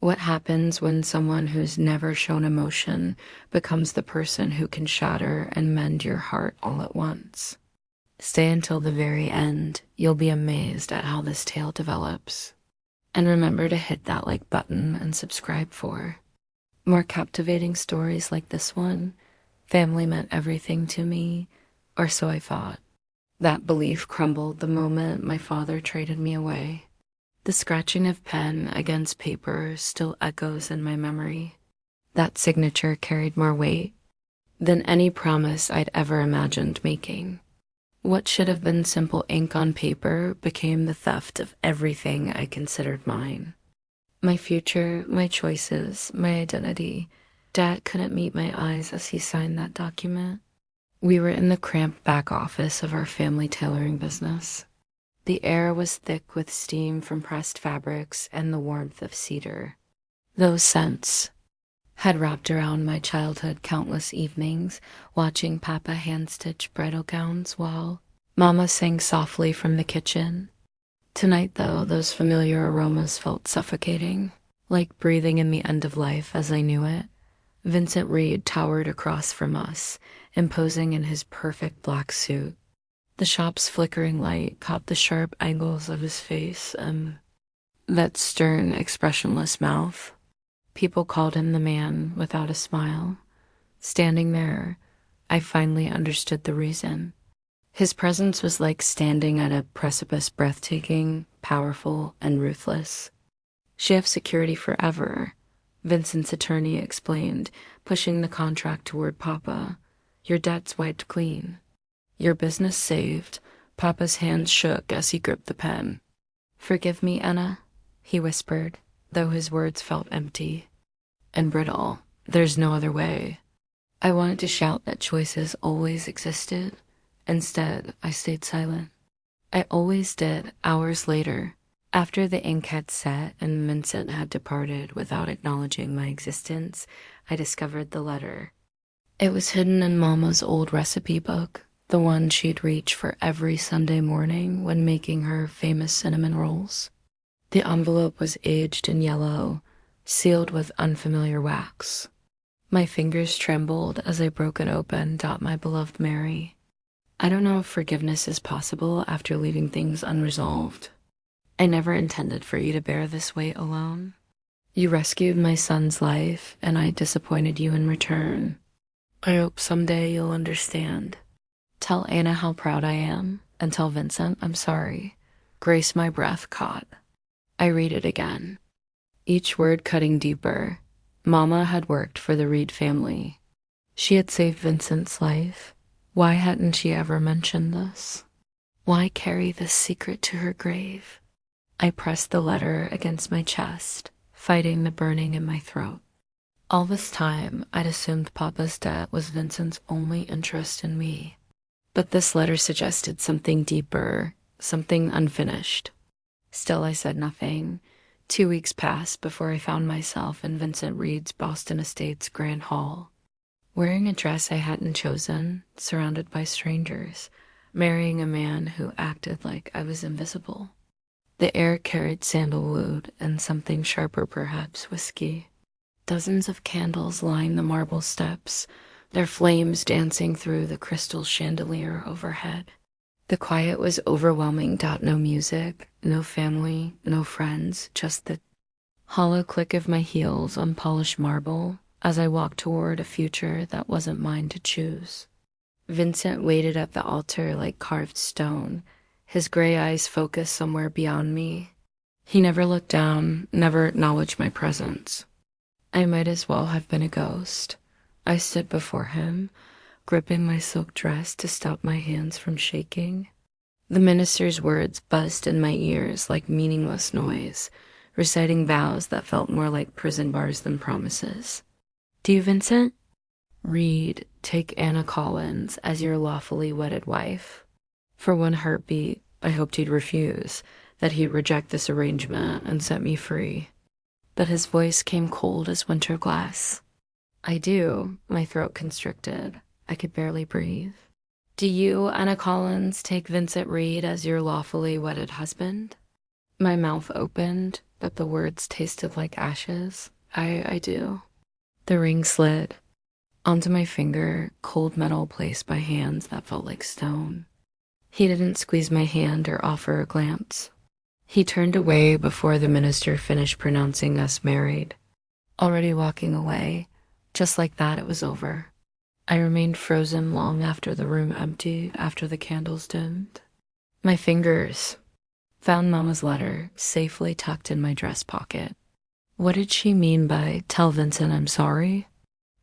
What happens when someone who's never shown emotion becomes the person who can shatter and mend your heart all at once? Stay until the very end. You'll be amazed at how this tale develops. And remember to hit that like button and subscribe for more captivating stories like this one. Family meant everything to me, or so I thought. That belief crumbled the moment my father traded me away. The scratching of pen against paper still echoes in my memory. That signature carried more weight than any promise I'd ever imagined making. What should have been simple ink on paper became the theft of everything I considered mine. My future, my choices, my identity. Dad couldn't meet my eyes as he signed that document. We were in the cramped back office of our family tailoring business. The air was thick with steam from pressed fabrics and the warmth of cedar. Those scents had wrapped around my childhood countless evenings, watching Papa hand-stitch bridal gowns while Mama sang softly from the kitchen. Tonight, though, those familiar aromas felt suffocating, like breathing in the end of life as I knew it. Vincent Reed towered across from us, imposing in his perfect black suit. The shop's flickering light caught the sharp angles of his face and that stern, expressionless mouth. People called him the man without a smile. Standing there, I finally understood the reason. His presence was like standing at a precipice, breathtaking, powerful, and ruthless. "She have security forever," Vincent's attorney explained, pushing the contract toward Papa. "Your debt's wiped clean. Your business saved." Papa's hands shook as he gripped the pen. "Forgive me, Anna," he whispered, though his words felt empty and brittle. "There's no other way." I wanted to shout that choices always existed. Instead, I stayed silent. I always did. Hours later, after the ink had set and Vincent had departed without acknowledging my existence, I discovered the letter. It was hidden in Mama's old recipe book, the one she'd reach for every Sunday morning when making her famous cinnamon rolls. The envelope was aged and yellow, sealed with unfamiliar wax. My fingers trembled as I broke it open. My beloved Mary. I don't know if forgiveness is possible after leaving things unresolved. I never intended for you to bear this weight alone. You rescued my son's life, and I disappointed you in return. I hope someday you'll understand. Tell Anna how proud I am, and tell Vincent I'm sorry. Grace my breath caught. I read it again, each word cutting deeper. Mama had worked for the Reed family. She had saved Vincent's life. Why hadn't she ever mentioned this? Why carry this secret to her grave? I pressed the letter against my chest, fighting the burning in my throat. All this time, I'd assumed Papa's debt was Vincent's only interest in me. But this letter suggested something deeper, something unfinished. Still, I said nothing. 2 weeks passed before I found myself in Vincent Reed's Boston Estates Grand Hall, wearing a dress I hadn't chosen, surrounded by strangers, marrying a man who acted like I was invisible. The air carried sandalwood and something sharper, perhaps whiskey. Dozens of candles lined the marble steps, their flames dancing through the crystal chandelier overhead. The quiet was overwhelming. No music, no family, no friends, just the hollow click of my heels on polished marble as I walked toward a future that wasn't mine to choose. Vincent waited at the altar like carved stone, his gray eyes focused somewhere beyond me. He never looked down, never acknowledged my presence. I might as well have been a ghost. I stood before him, gripping my silk dress to stop my hands from shaking. The minister's words buzzed in my ears like meaningless noise, reciting vows that felt more like prison bars than promises. "Do you, Vincent? Read, take Anna Collins as your lawfully wedded wife." For one heartbeat, I hoped he'd refuse, that he'd reject this arrangement and set me free. But his voice came cold as winter glass. "I do." My throat constricted. I could barely breathe. "Do you, Anna Collins, take Vincent Reed as your lawfully wedded husband?" My mouth opened, that the words tasted like ashes? I do. The ring slid onto my finger, cold metal placed by hands that felt like stone. He didn't squeeze my hand or offer a glance. He turned away before the minister finished pronouncing us married. Already walking away, just like that it was over. I remained frozen long after the room emptied, after the candles dimmed. My fingers found Mama's letter safely tucked in my dress pocket. What did she mean by, "Tell Vincent I'm sorry"?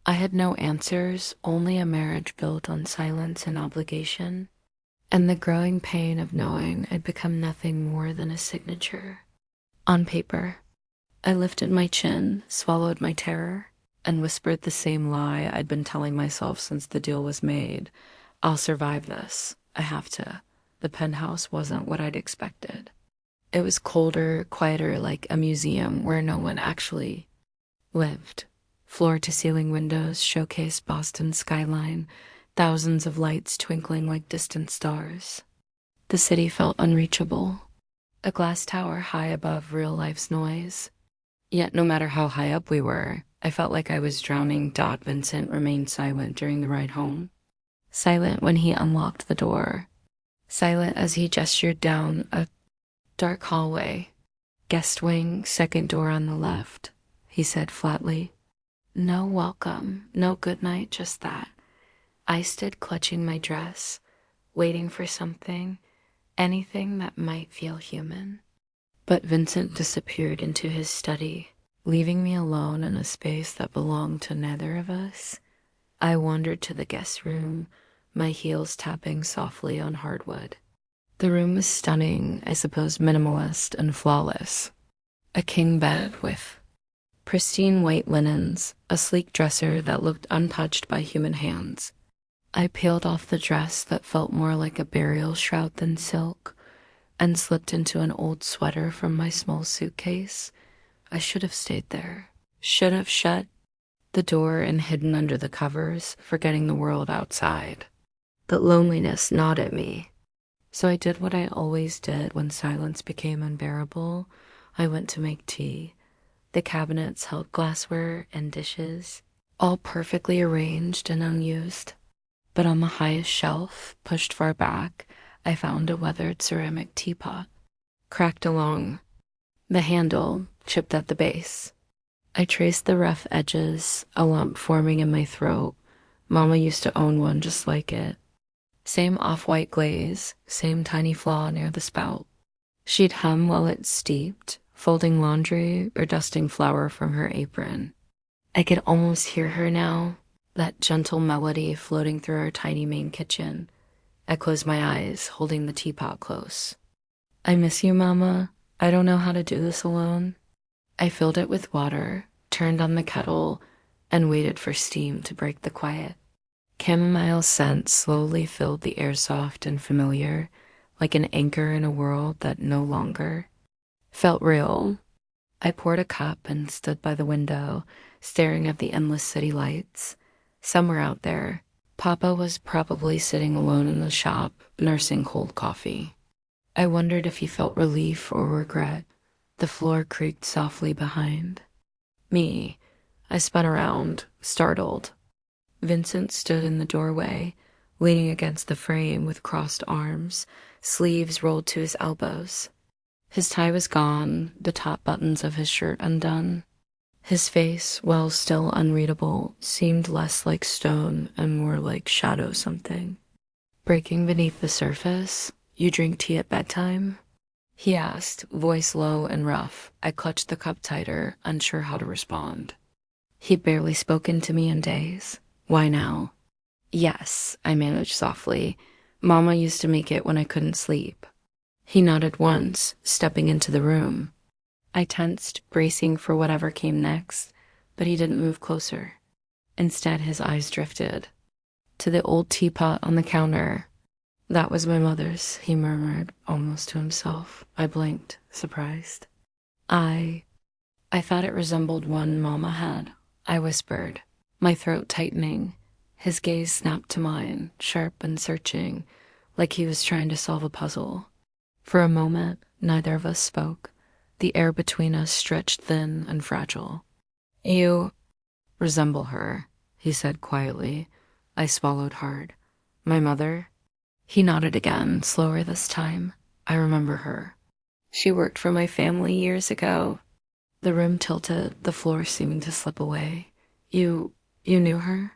I had no answers, only a marriage built on silence and obligation, and the growing pain of knowing I'd become nothing more than a signature on paper. I lifted my chin, swallowed my terror, and whispered the same lie I'd been telling myself since the deal was made. I'll survive this. I have to. The penthouse wasn't what I'd expected. It was colder, quieter, like a museum where no one actually lived. Floor-to-ceiling windows showcased Boston's skyline, thousands of lights twinkling like distant stars. The city felt unreachable, a glass tower high above real life's noise. Yet no matter how high up we were, I felt like I was drowning. Vincent remained silent during the ride home. Silent when he unlocked the door. Silent as he gestured down a dark hallway. "Guest wing, second door on the left," he said flatly. No welcome, no good night, just that. I stood clutching my dress, waiting for something, anything that might feel human. But Vincent disappeared into his study, leaving me alone in a space that belonged to neither of us. I wandered to the guest room, my heels tapping softly on hardwood. The room was stunning, I suppose minimalist and flawless. A king bed with pristine white linens, a sleek dresser that looked untouched by human hands. I peeled off the dress that felt more like a burial shroud than silk, and slipped into an old sweater from my small suitcase. I should have stayed there. Should have shut the door and hidden under the covers, forgetting the world outside. But loneliness gnawed at me. So I did what I always did when silence became unbearable. I went to make tea. The cabinets held glassware and dishes, all perfectly arranged and unused. But on the highest shelf, pushed far back, I found a weathered ceramic teapot, cracked along the handle, chipped at the base. I traced the rough edges, a lump forming in my throat. Mama used to own one just like it. Same off-white glaze, same tiny flaw near the spout. She'd hum while it steeped, folding laundry or dusting flour from her apron. I could almost hear her now, that gentle melody floating through our tiny main kitchen. I closed my eyes, holding the teapot close. "I miss you, Mama. I don't know how to do this alone." I filled it with water, turned on the kettle, and waited for steam to break the quiet. Chamomile scent slowly filled the air, soft and familiar, like an anchor in a world that no longer felt real. I poured a cup and stood by the window, staring at the endless city lights. Somewhere out there, Papa was probably sitting alone in the shop, nursing cold coffee. I wondered if he felt relief or regret. The floor creaked softly behind me. I spun around, startled. Vincent stood in the doorway, leaning against the frame with crossed arms, sleeves rolled to his elbows. His tie was gone, the top buttons of his shirt undone. His face, while still unreadable, seemed less like stone and more like shadow something. Breaking beneath the surface, "You drink tea at bedtime?" he asked, voice low and rough. I clutched the cup tighter, unsure how to respond. He'd barely spoken to me in days. Why now? "Yes," I managed softly. "Mama used to make it when I couldn't sleep." He nodded once, stepping into the room. I tensed, bracing for whatever came next, but he didn't move closer. Instead, his eyes drifted to the old teapot on the counter. "That was my mother's," he murmured, almost to himself. I blinked, surprised. I thought it resembled one Mama had," I whispered, my throat tightening. His gaze snapped to mine, sharp and searching, like he was trying to solve a puzzle. For a moment, neither of us spoke. The air between us stretched thin and fragile. You resemble her, he said quietly. I swallowed hard. My mother? He nodded again, slower this time. I remember her. She worked for my family years ago. The room tilted, the floor seeming to slip away. You knew her?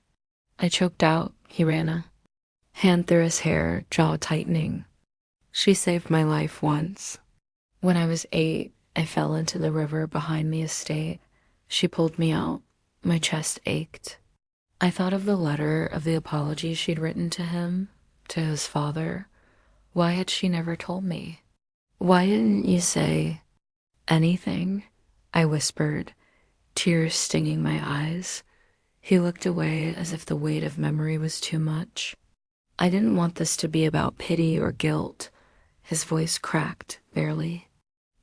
I choked out, Hirana. Hand through his hair, jaw tightening. She saved my life once. When I was 8, I fell into the river behind the estate. She pulled me out. My chest ached. I thought of the letter, of the apology she'd written to him, to his father. Why had she never told me? Why didn't you say anything? I whispered, tears stinging my eyes. He looked away as if the weight of memory was too much. I didn't want this to be about pity or guilt. His voice cracked, barely.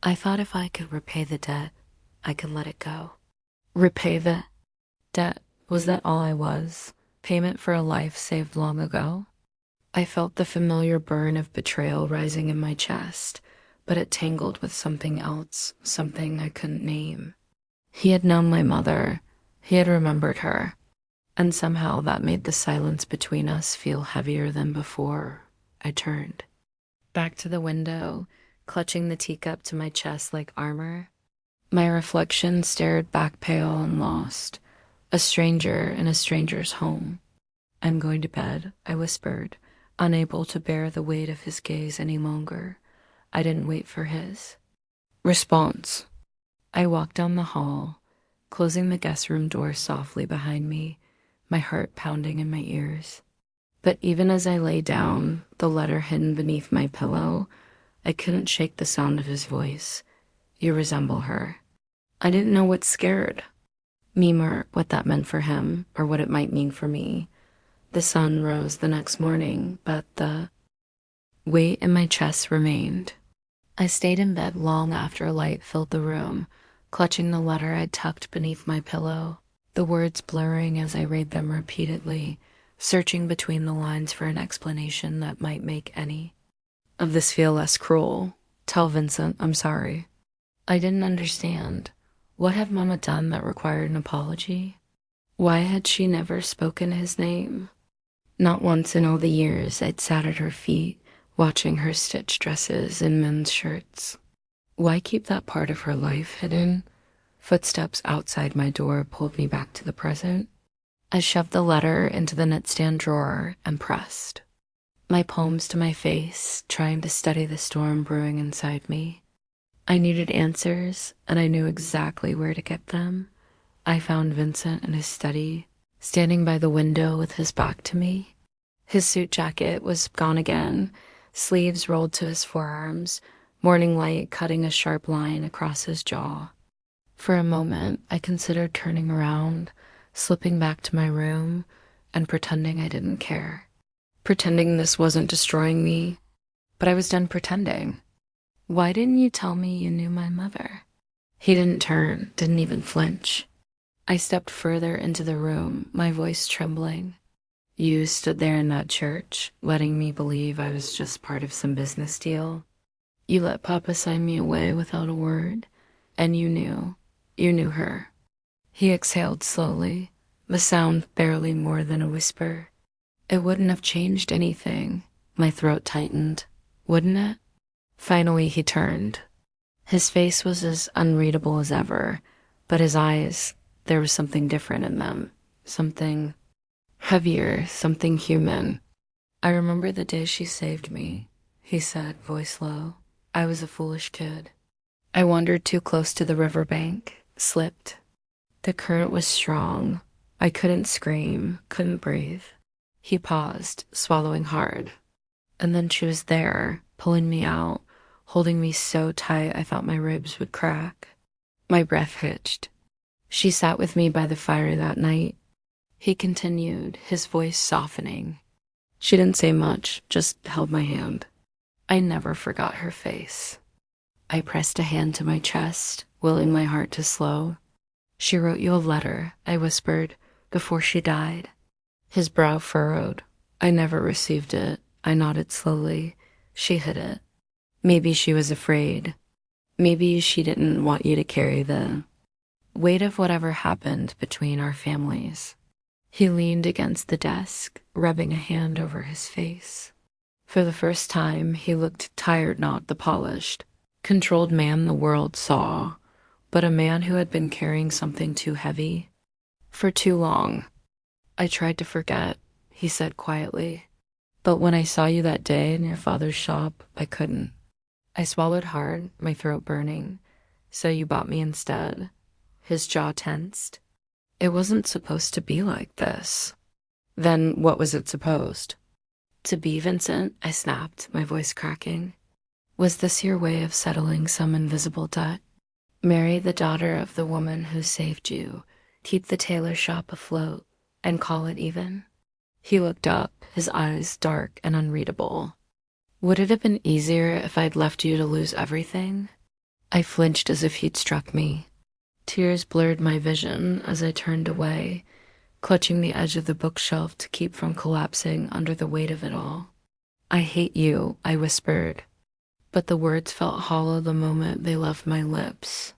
I thought if I could repay the debt, I could let it go. Repay the debt? Was that all I was? Payment for a life saved long ago? I felt the familiar burn of betrayal rising in my chest, but it tangled with something else, something I couldn't name. He had known my mother. He had remembered her. And somehow that made the silence between us feel heavier than before. I turned. Back to the window, clutching the teacup to my chest like armor. My reflection stared back pale and lost. A stranger in a stranger's home. I'm going to bed, I whispered, unable to bear the weight of his gaze any longer. I didn't wait for his response. I walked down the hall, closing the guest room door softly behind me, my heart pounding in my ears. But even as I lay down, the letter hidden beneath my pillow, I couldn't shake the sound of his voice. You resemble her. I didn't know what scared me or what that meant for him, or what it might mean for me. The sun rose the next morning, but the weight in my chest remained. I stayed in bed long after light filled the room, clutching the letter I'd tucked beneath my pillow, the words blurring as I read them repeatedly, searching between the lines for an explanation that might make any of this feel less cruel. Tell Vincent I'm sorry. I didn't understand. What had Mama done that required an apology? Why had she never spoken his name? Not once in all the years I'd sat at her feet, watching her stitch dresses and men's shirts. Why keep that part of her life hidden? Footsteps outside my door pulled me back to the present. I shoved the letter into the nightstand drawer and pressed, my palms to my face, trying to steady the storm brewing inside me. I needed answers, and I knew exactly where to get them. I found Vincent in his study, standing by the window with his back to me. His suit jacket was gone again, sleeves rolled to his forearms, morning light cutting a sharp line across his jaw. For a moment, I considered turning around, slipping back to my room, and pretending I didn't care. Pretending this wasn't destroying me, but I was done pretending. Why didn't you tell me you knew my mother? He didn't turn, didn't even flinch. I stepped further into the room, my voice trembling. You stood there in that church, letting me believe I was just part of some business deal. You let Papa sign me away without a word, and you knew her. He exhaled slowly, the sound barely more than a whisper. It wouldn't have changed anything. My throat tightened, wouldn't it? Finally, he turned. His face was as unreadable as ever, but his eyes, there was something different in them. Something heavier, something human. I remember the day she saved me, he said, voice low. I was a foolish kid. I wandered too close to the riverbank, slipped. The current was strong. I couldn't scream, couldn't breathe. He paused, swallowing hard. And then she was there, pulling me out, holding me so tight I thought my ribs would crack. My breath hitched. She sat with me by the fire that night. He continued, his voice softening. She didn't say much, just held my hand. I never forgot her face. I pressed a hand to my chest, willing my heart to slow. She wrote you a letter, I whispered, before she died. His brow furrowed. I never received it. I nodded slowly. She hid it. Maybe she was afraid. Maybe she didn't want you to carry the weight of whatever happened between our families. He leaned against the desk, rubbing a hand over his face. For the first time, he looked tired, not the polished, controlled man the world saw, but a man who had been carrying something too heavy for too long. I tried to forget, he said quietly. But when I saw you that day in your father's shop, I couldn't. I swallowed hard, my throat burning. So you bought me instead. His jaw tensed. It wasn't supposed to be like this. Then what was it supposed to be, Vincent? I snapped, my voice cracking. Was this your way of settling some invisible debt? Marry the daughter of the woman who saved you, keep the tailor shop afloat, and call it even? He looked up, his eyes dark and unreadable. Would it have been easier if I'd left you to lose everything? I flinched as if he'd struck me. Tears blurred my vision as I turned away, clutching the edge of the bookshelf to keep from collapsing under the weight of it all. I hate you, I whispered, but the words felt hollow the moment they left my lips.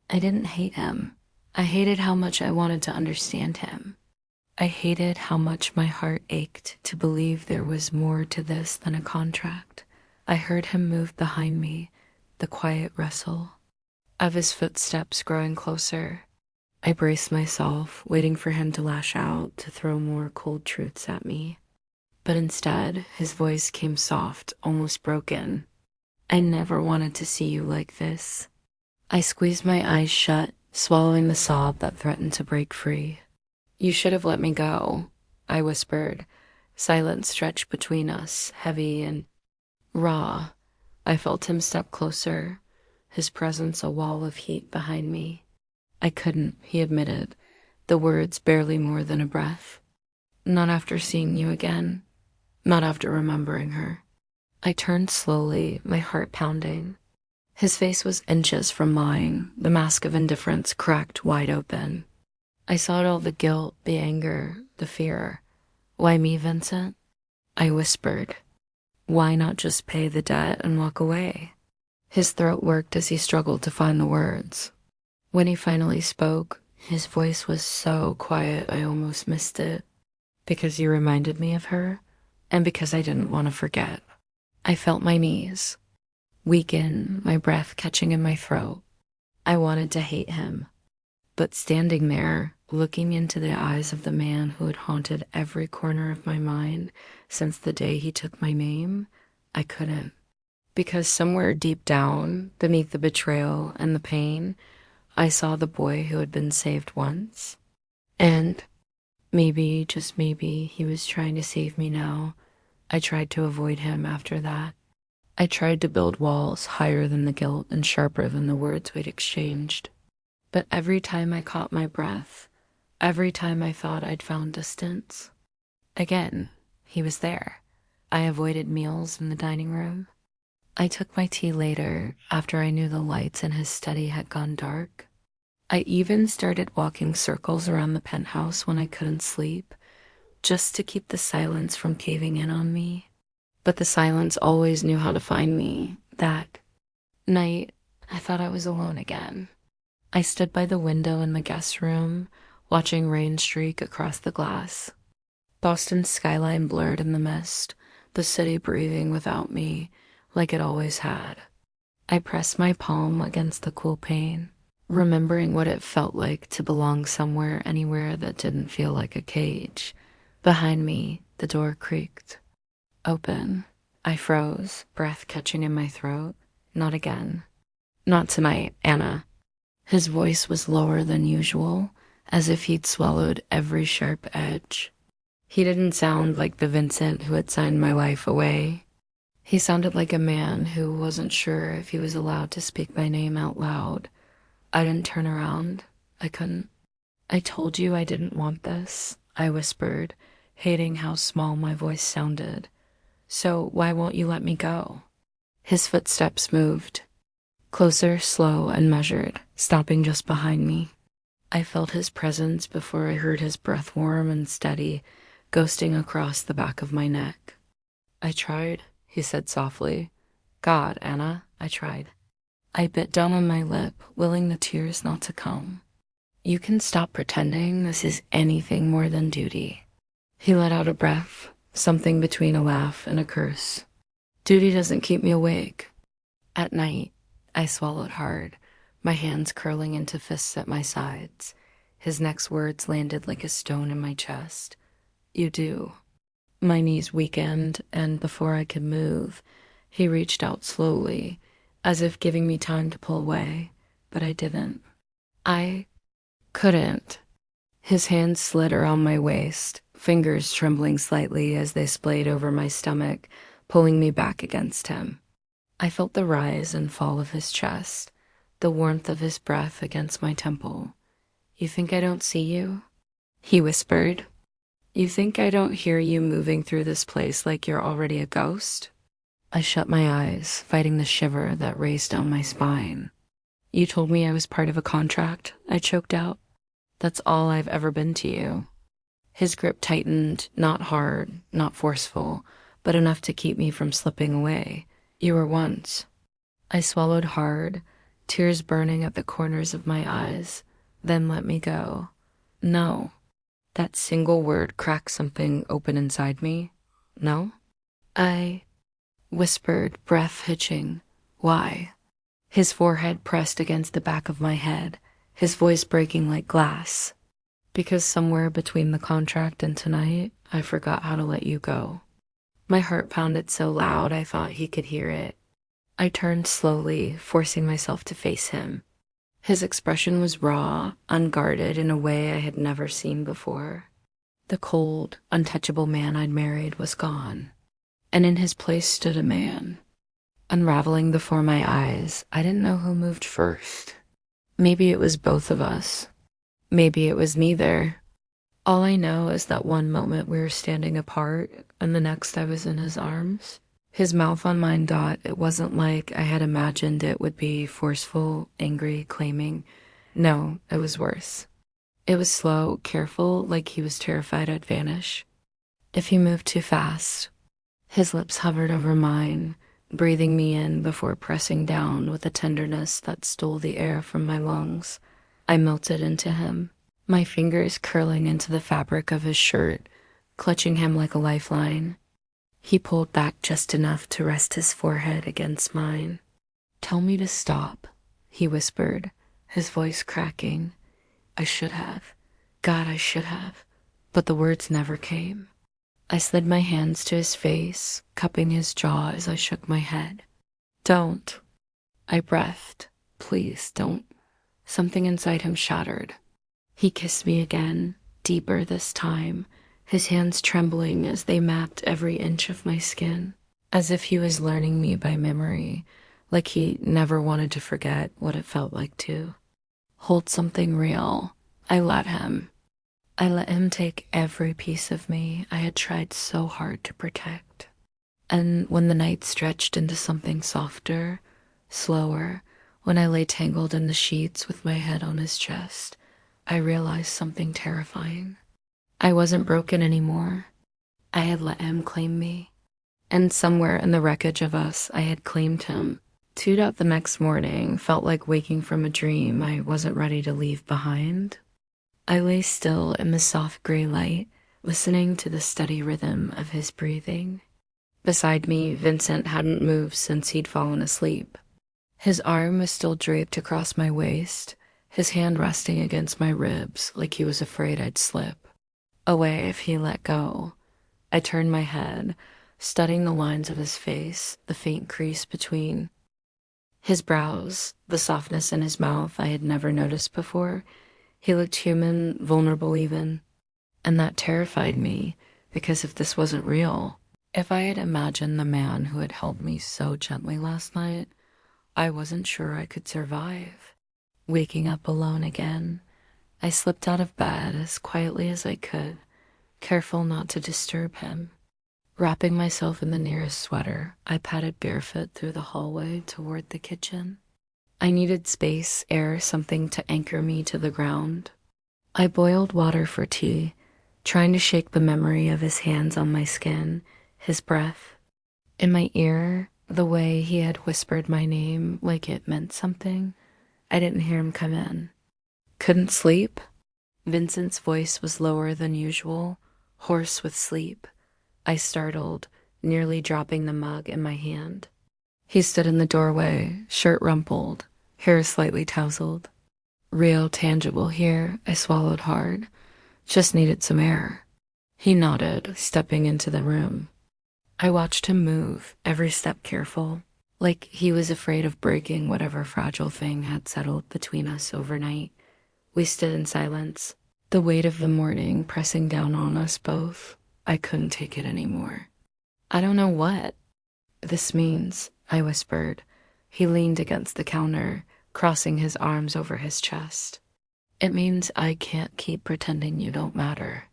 I didn't hate him. I hated how much I wanted to understand him. I hated how much my heart ached to believe there was more to this than a contract. I heard him move behind me, the quiet rustle of his footsteps growing closer. I braced myself, waiting for him to lash out, to throw more cold truths at me. But instead, his voice came soft, almost broken. I never wanted to see you like this. I squeezed my eyes shut, swallowing the sob that threatened to break free. You should have let me go, I whispered. Silence stretched between us, heavy and raw. I felt him step closer, his presence a wall of heat behind me. I couldn't, he admitted, the words barely more than a breath. Not after seeing you again, not after remembering her. I turned slowly, my heart pounding. His face was inches from mine, the mask of indifference cracked wide open. I saw all the guilt, the anger, the fear. Why me, Vincent? I whispered. Why not just pay the debt and walk away? His throat worked as he struggled to find the words. When he finally spoke, his voice was so quiet I almost missed it. Because you reminded me of her, and because I didn't want to forget. I felt my knees weaken, my breath catching in my throat. I wanted to hate him. But standing there, looking into the eyes of the man who had haunted every corner of my mind since the day he took my name, I couldn't. Because somewhere deep down, beneath the betrayal and the pain, I saw the boy who had been saved once. And maybe, just maybe, he was trying to save me now. I tried to avoid him after that. I tried to build walls higher than the guilt and sharper than the words we'd exchanged. But every time I caught my breath, every time I thought I'd found distance, again, he was there. I avoided meals in the dining room. I took my tea later, after I knew the lights in his study had gone dark. I even started walking circles around the penthouse when I couldn't sleep, just to keep the silence from caving in on me. But the silence always knew how to find me. That night, I thought I was alone again. I stood by the window in the guest room, watching rain streak across the glass. Boston's skyline blurred in the mist, the city breathing without me, like it always had. I pressed my palm against the cool pane, remembering what it felt like to belong somewhere, anywhere that didn't feel like a cage. Behind me, the door creaked. Open. I froze, breath catching in my throat. Not again. Not tonight, Anna. His voice was lower than usual, as if he'd swallowed every sharp edge. He didn't sound like the Vincent who had signed my life away. He sounded like a man who wasn't sure if he was allowed to speak my name out loud. I didn't turn around. I couldn't. I told you I didn't want this, I whispered, hating how small my voice sounded. So why won't you let me go? His footsteps moved. Closer, slow, and measured, stopping just behind me. I felt his presence before I heard his breath warm and steady, ghosting across the back of my neck. I tried, he said softly. God, Anna, I tried. I bit down on my lip, willing the tears not to come. You can stop pretending this is anything more than duty. He let out a breath, something between a laugh and a curse. Duty doesn't keep me awake. At night, I swallowed hard, my hands curling into fists at my sides. His next words landed like a stone in my chest. You do. My knees weakened, and before I could move, he reached out slowly, as if giving me time to pull away, but I didn't. I couldn't. His hands slid around my waist, fingers trembling slightly as they splayed over my stomach, pulling me back against him. I felt the rise and fall of his chest, the warmth of his breath against my temple. You think I don't see you? He whispered. You think I don't hear you moving through this place like you're already a ghost? I shut my eyes, fighting the shiver that raced down my spine. You told me I was part of a contract, I choked out. That's all I've ever been to you. His grip tightened, not hard, not forceful, but enough to keep me from slipping away. You were once. I swallowed hard, tears burning at the corners of my eyes, then let me go. No. That single word cracked something open inside me. No? I whispered, breath hitching. Why? His forehead pressed against the back of my head, his voice breaking like glass. Because somewhere between the contract and tonight, I forgot how to let you go. My heart pounded so loud I thought he could hear it. I turned slowly, forcing myself to face him. His expression was raw, unguarded in a way I had never seen before. The cold, untouchable man I'd married was gone, and in his place stood a man. Unraveling before my eyes, I didn't know who moved first. Maybe it was both of us. Maybe it was neither. All I know is that one moment we were standing apart, and the next I was in his arms. His mouth on mine. It wasn't like I had imagined it would be forceful, angry, claiming. No, it was worse. It was slow, careful, like he was terrified I'd vanish. If he moved too fast. His lips hovered over mine, breathing me in before pressing down with a tenderness that stole the air from my lungs. I melted into him, my fingers curling into the fabric of his shirt, clutching him like a lifeline. He pulled back just enough to rest his forehead against mine. Tell me to stop, he whispered, his voice cracking. I should have. God, I should have. But the words never came. I slid my hands to his face, cupping his jaw as I shook my head. Don't. I breathed. Please, don't. Something inside him shattered. He kissed me again, deeper this time, his hands trembling as they mapped every inch of my skin, as if he was learning me by memory, like he never wanted to forget what it felt like to hold something real. I let him. I let him take every piece of me I had tried so hard to protect. And when the night stretched into something softer, slower, when I lay tangled in the sheets with my head on his chest, I realized something terrifying. I wasn't broken anymore. I had let him claim me. And somewhere in the wreckage of us, I had claimed him. Tuned out the next morning felt like waking from a dream I wasn't ready to leave behind. I lay still in the soft gray light, listening to the steady rhythm of his breathing. Beside me, Vincent hadn't moved since he'd fallen asleep. His arm was still draped across my waist, his hand resting against my ribs like he was afraid I'd slip away if he let go. I turned my head, studying the lines of his face, the faint crease between his brows, the softness in his mouth I had never noticed before. He looked human, vulnerable even, and that terrified me, because if this wasn't real, if I had imagined the man who had held me so gently last night, I wasn't sure I could survive. Waking up alone again, I slipped out of bed as quietly as I could, careful not to disturb him. Wrapping myself in the nearest sweater, I padded barefoot through the hallway toward the kitchen. I needed space, air, something to anchor me to the ground. I boiled water for tea, trying to shake the memory of his hands on my skin, his breath. In my ear, The way he had whispered my name like it meant something. I didn't hear him come in. Couldn't sleep? Vincent's voice was lower than usual, hoarse with sleep. I startled, nearly dropping the mug in my hand. He stood in the doorway, shirt rumpled, hair slightly tousled. Real tangible here, I swallowed hard. Just needed some air. He nodded, stepping into the room. I watched him move, every step careful, like he was afraid of breaking whatever fragile thing had settled between us overnight. We stood in silence, the weight of the morning pressing down on us both. I couldn't take it anymore. I don't know what this means, I whispered. He leaned against the counter, crossing his arms over his chest. It means I can't keep pretending you don't matter.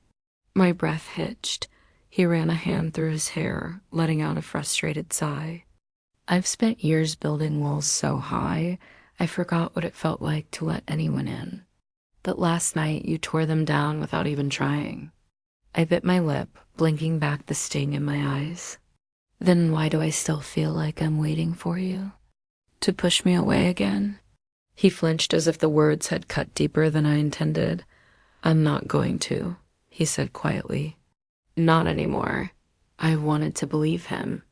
My breath hitched. He ran a hand through his hair, letting out a frustrated sigh. I've spent years building walls so high, I forgot what it felt like to let anyone in. But last night you tore them down without even trying. I bit my lip, blinking back the sting in my eyes. Then why do I still feel like I'm waiting for you? To push me away again? He flinched as if the words had cut deeper than I intended. I'm not going to, he said quietly. Not anymore. I wanted to believe him.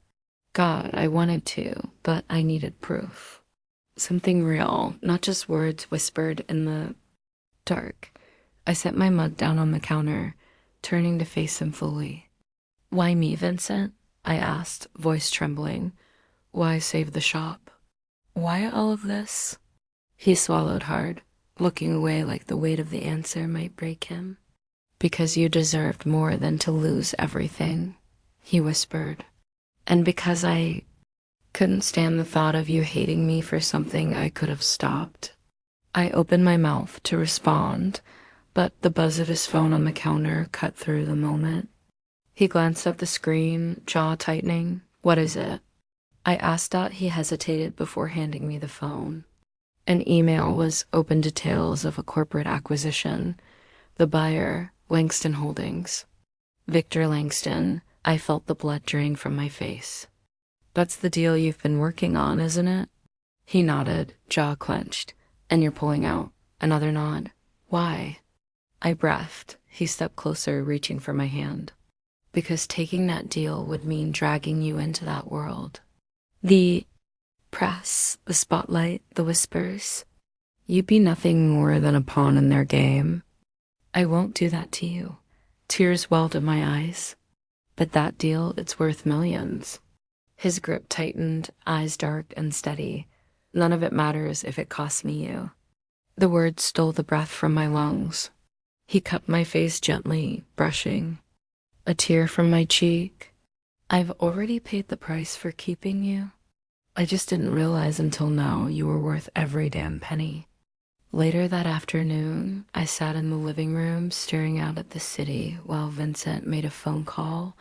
God, I wanted to, but I needed proof. Something real, not just words whispered in the dark. I set my mug down on the counter, turning to face him fully. Why me, Vincent? I asked, voice trembling. Why save the shop? Why all of this? He swallowed hard, looking away like the weight of the answer might break him. Because you deserved more than to lose everything, he whispered. And because I couldn't stand the thought of you hating me for something I could have stopped. I opened my mouth to respond, but the buzz of his phone on the counter cut through the moment. He glanced at the screen, jaw tightening. What is it? I asked out. He hesitated before handing me the phone. An email was open details of a corporate acquisition. The buyer, Langston Holdings. Victor Langston. I felt the blood drain from my face. That's the deal you've been working on, isn't it? He nodded, jaw clenched. And you're pulling out. Another nod. Why? I breathed. He stepped closer, reaching for my hand. Because taking that deal would mean dragging you into that world. The press, the spotlight, the whispers. You'd be nothing more than a pawn in their game. I won't do that to you. Tears welled in my eyes. But that deal, it's worth millions. His grip tightened, eyes dark and steady. None of it matters if it costs me you. The words stole the breath from my lungs. He cupped my face gently, brushing. A tear from my cheek. I've already paid the price for keeping you. I just didn't realize until now you were worth every damn penny. Later that afternoon, I sat in the living room staring out at the city while Vincent made a phone call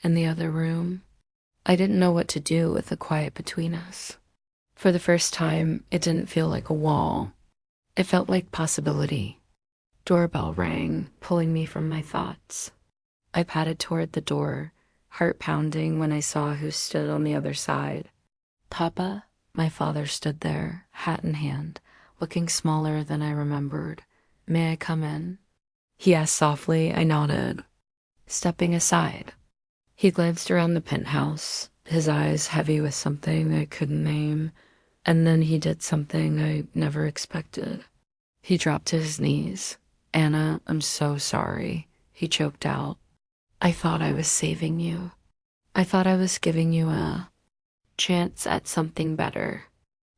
in the other room. I didn't know what to do with the quiet between us. For the first time, it didn't feel like a wall. It felt like possibility. Doorbell rang, pulling me from my thoughts. I padded toward the door, heart pounding when I saw who stood on the other side. Papa? My father stood there, hat in hand, looking smaller than I remembered. May I come in? He asked softly. I nodded, stepping aside. He glanced around the penthouse, his eyes heavy with something I couldn't name, and then he did something I never expected. He dropped to his knees. Anna, I'm so sorry, he choked out. I thought I was saving you. I thought I was giving you a chance at something better.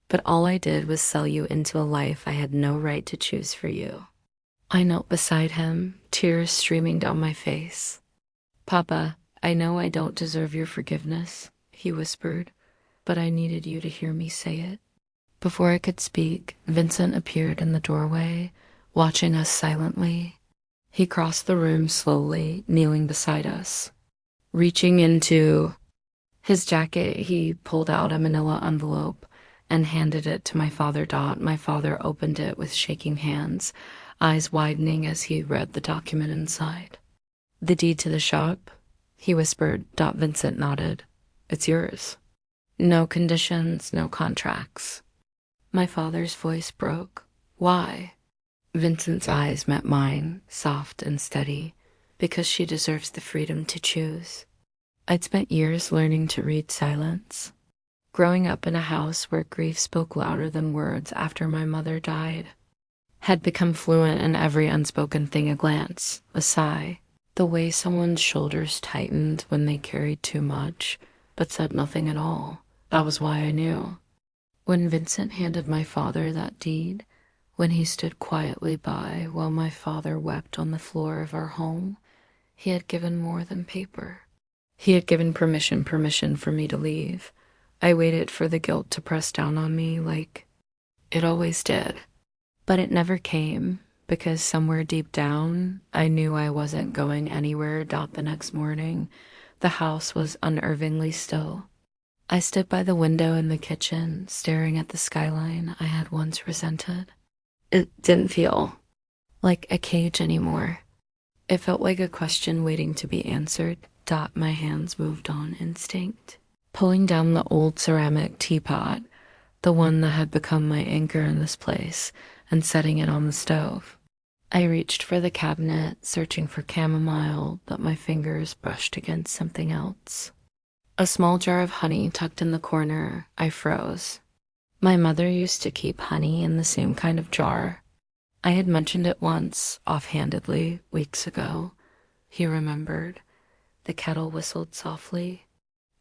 But all I did was sell you into a life I had no right to choose for you. I knelt beside him, tears streaming down my face. Papa, I know I don't deserve your forgiveness, he whispered, but I needed you to hear me say it. Before I could speak, Vincent appeared in the doorway, watching us silently. He crossed the room slowly, kneeling beside us. Reaching into his jacket, he pulled out a manila envelope and handed it to my father. My father opened it with shaking hands, eyes widening as he read the document inside. The deed to the shop, he whispered. Vincent nodded. It's yours. No conditions, no contracts. My father's voice broke. Why? Vincent's eyes met mine, soft and steady, because she deserves the freedom to choose. I'd spent years learning to read silence, growing up in a house where grief spoke louder than words after my mother died. Had become fluent in every unspoken thing, a glance, a sigh, the way someone's shoulders tightened when they carried too much, but said nothing at all. That was why I knew. When Vincent handed my father that deed, when he stood quietly by while my father wept on the floor of our home, he had given more than paper. He had given permission for me to leave. I waited for the guilt to press down on me like it always did. But it never came, because somewhere deep down, I knew I wasn't going anywhere. The next morning, the house was unnervingly still. I stood by the window in the kitchen, staring at the skyline I had once resented. It didn't feel like a cage anymore. It felt like a question waiting to be answered. My hands moved on instinct, pulling down the old ceramic teapot, the one that had become my anchor in this place, and setting it on the stove. I reached for the cabinet, searching for chamomile, but my fingers brushed against something else. A small jar of honey tucked in the corner. I froze. My mother used to keep honey in the same kind of jar. I had mentioned it once, offhandedly, weeks ago. He remembered. The kettle whistled softly.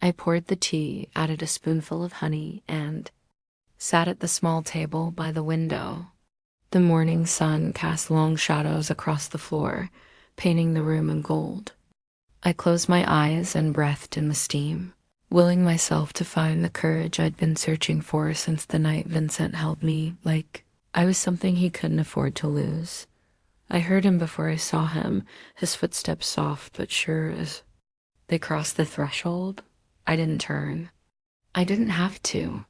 I poured the tea, added a spoonful of honey, and sat at the small table by the window. The morning sun cast long shadows across the floor, painting the room in gold. I closed my eyes and breathed in the steam, willing myself to find the courage I'd been searching for since the night Vincent held me, like I was something he couldn't afford to lose. I heard him before I saw him, his footsteps soft but sure as they crossed the threshold. I didn't turn. I didn't have to.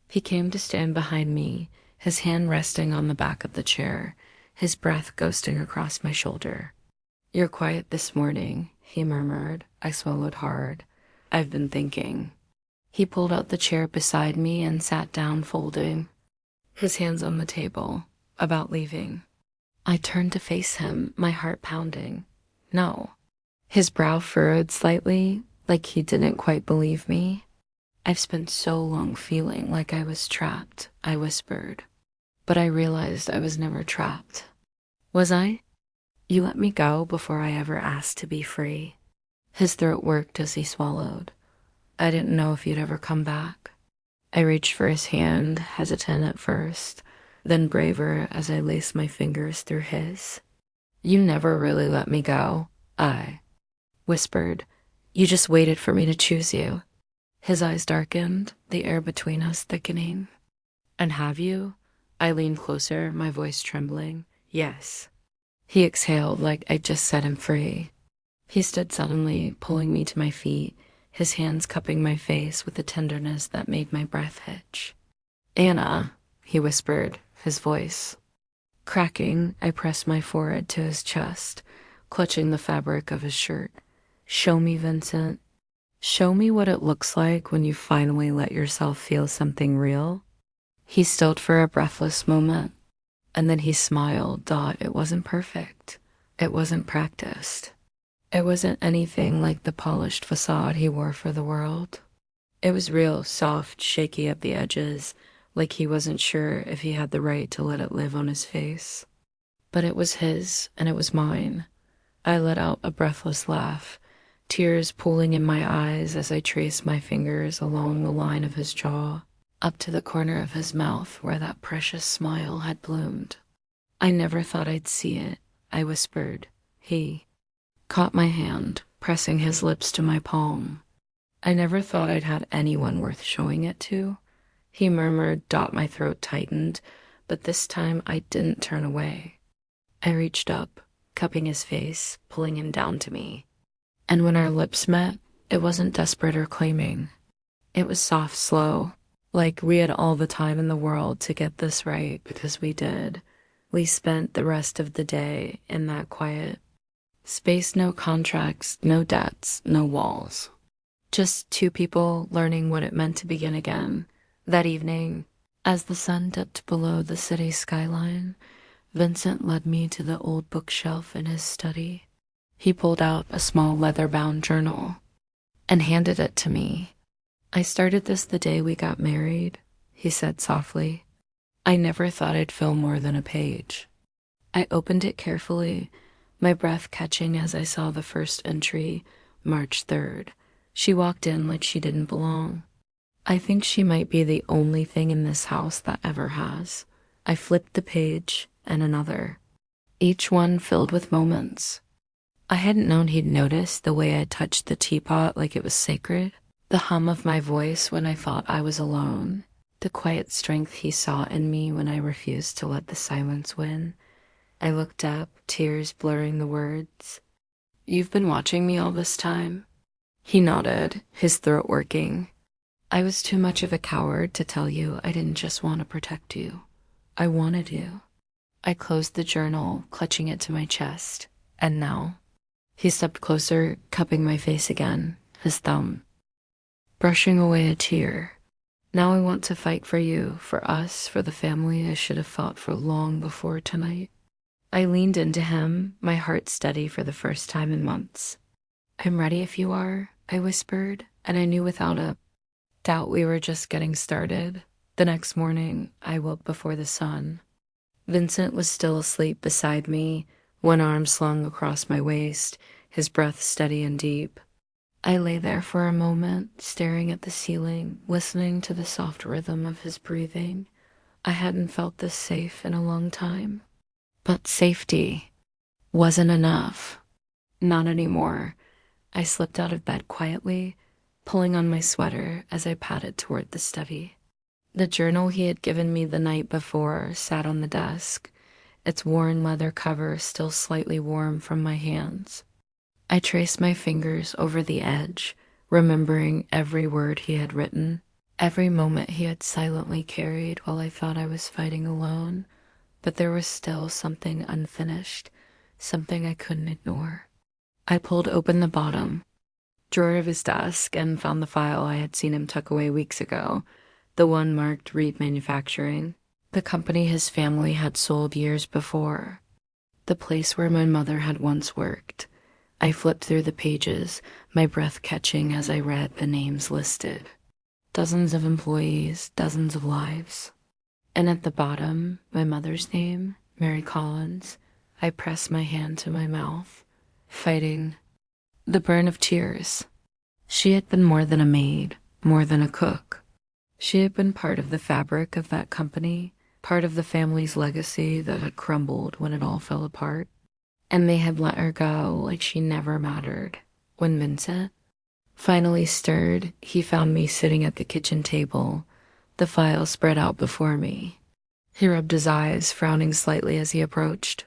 He came to stand behind me, his hand resting on the back of the chair, his breath ghosting across my shoulder. "You're quiet this morning," he murmured. I swallowed hard. "I've been thinking." He pulled out the chair beside me and sat down, folding his hands on the table, about leaving. I turned to face him, my heart pounding. No. His brow furrowed slightly, like he didn't quite believe me. "I've spent so long feeling like I was trapped," I whispered. But I realized I was never trapped. Was I? "You let me go before I ever asked to be free." His throat worked as he swallowed. "I didn't know if you'd ever come back." I reached for his hand, hesitant at first, then braver as I laced my fingers through his. "You never really let me go," I whispered. "You just waited for me to choose you." His eyes darkened, the air between us thickening. "And have you?" I leaned closer, my voice trembling. "Yes." He exhaled like I'd just set him free. He stood suddenly, pulling me to my feet, his hands cupping my face with a tenderness that made my breath hitch. "Anna," he whispered, his voice cracking. I pressed my forehead to his chest, clutching the fabric of his shirt. "Show me, Vincent. Show me what it looks like when you finally let yourself feel something real." He stilled for a breathless moment, and then he smiled. It wasn't perfect. It wasn't practiced. It wasn't anything like the polished facade he wore for the world. It was real, soft, shaky at the edges, like he wasn't sure if he had the right to let it live on his face. But it was his, and it was mine. I let out a breathless laugh, tears pooling in my eyes as I traced my fingers along the line of his jaw, up to the corner of his mouth where that precious smile had bloomed. "I never thought I'd see it," I whispered. He caught my hand, pressing his lips to my palm. "I never thought I'd had anyone worth showing it to," he murmured. My throat tightened, but this time I didn't turn away. I reached up, cupping his face, pulling him down to me. And when our lips met, it wasn't desperate or claiming. It was soft, slow, like we had all the time in the world to get this right, because we did. We spent the rest of the day in that quiet space, no contracts, no debts, no walls. Just two people learning what it meant to begin again. That evening, as the sun dipped below the city skyline, Vincent led me to the old bookshelf in his study. He pulled out a small leather-bound journal and handed it to me. "I started this the day we got married," he said softly. "I never thought I'd fill more than a page." I opened it carefully, my breath catching as I saw the first entry, March 3rd. She walked in like she didn't belong. I think she might be the only thing in this house that ever has. I flipped the page and another, each one filled with moments. I hadn't known he'd noticed the way I touched the teapot like it was sacred, the hum of my voice when I thought I was alone, the quiet strength he saw in me when I refused to let the silence win. I looked up, tears blurring the words. "You've been watching me all this time?" He nodded, his throat working. "I was too much of a coward to tell you I didn't just want to protect you. I wanted you." I closed the journal, clutching it to my chest. "And now?" He stepped closer, cupping my face again, his thumb brushing away a tear. "Now I want to fight for you, for us, for the family I should have fought for long before tonight." I leaned into him, my heart steady for the first time in months. "I'm ready if you are," I whispered, and I knew without a doubt we were just getting started. The next morning, I woke before the sun. Vincent was still asleep beside me, one arm slung across my waist, his breath steady and deep. I lay there for a moment, staring at the ceiling, listening to the soft rhythm of his breathing. I hadn't felt this safe in a long time. But safety wasn't enough. Not anymore. I slipped out of bed quietly, pulling on my sweater as I padded toward the study. The journal he had given me the night before sat on the desk, its worn leather cover still slightly warm from my hands. I traced my fingers over the edge, remembering every word he had written, every moment he had silently carried while I thought I was fighting alone. But there was still something unfinished, something I couldn't ignore. I pulled open the bottom drawer of his desk and found the file I had seen him tuck away weeks ago, the one marked Reed Manufacturing, the company his family had sold years before, the place where my mother had once worked. I flipped through the pages, my breath catching as I read the names listed. Dozens of employees, dozens of lives. And at the bottom, my mother's name, Mary Collins. I pressed my hand to my mouth, fighting the burn of tears. She had been more than a maid, more than a cook. She had been part of the fabric of that company, part of the family's legacy that had crumbled when it all fell apart. And they had let her go like she never mattered. When Vincent finally stirred, he found me sitting at the kitchen table, the file spread out before me. He rubbed his eyes, frowning slightly as he approached.